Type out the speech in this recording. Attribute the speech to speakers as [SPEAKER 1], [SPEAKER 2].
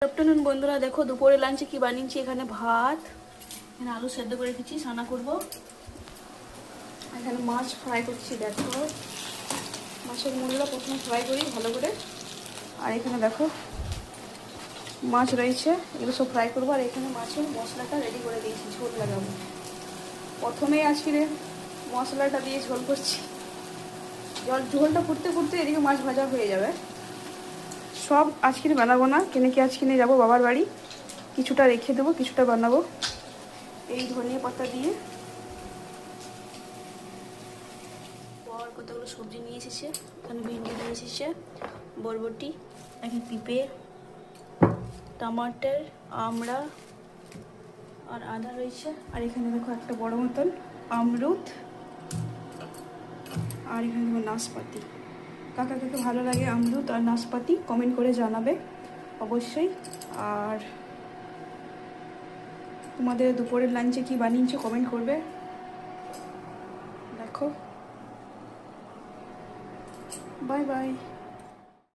[SPEAKER 1] Afternoon বন্ধুরা, দেখো দুপুরে লাঞ্চে কি বানিয়েছি। এখানে ভাত, এখানে আলু সেদ্ধ করে রেখেছি, সানা করব। এখানে মাছ ফ্রাই করছি। দেখো মাছের মুড়িটা প্রথমে ফ্রাই করি ভালো করে। আর এখানে দেখো মাছ রয়েছে, এগুলো সব ফ্রাই করবো। আর এখানে মাছের মশলাটা রেডি করে দিয়েছি, ঝোল লাগাবো। প্রথমেই আজকে মশলাটা দিয়ে ঝোল করছি। ঝোলটা ফুটতে ফুটতে এদিকে মাছ ভাজা হয়ে যাবে। সব আজকে বানাবো না, কেন কি আজকে নিয়ে যাবো বাবার বাড়ি। কিছুটা রেখে দেবো, কিছুটা বানাবো এই ধনিয়া পাতা দিয়ে। পর কতগুলো সবজি নিয়ে এসেছে, এখানে ভিন্ডি নিয়ে এসেছে, বরবটি, এখানে পিঁপে, টমাটার, আমড়া আর আদা রয়েছে। আর এখানে দেখো একটা বড় মতন আমরুদ। আর এখানে দেখো নাশপাতি। কাকে কাকে ভালো লাগে আমরুদ আর নাশপাতি কমেন্ট করে জানাবে অবশ্যই। আর তোমাদের দুপুরের লাঞ্চে কি বানিয়েছো কমেন্ট করবে। দেখো, বাই বাই।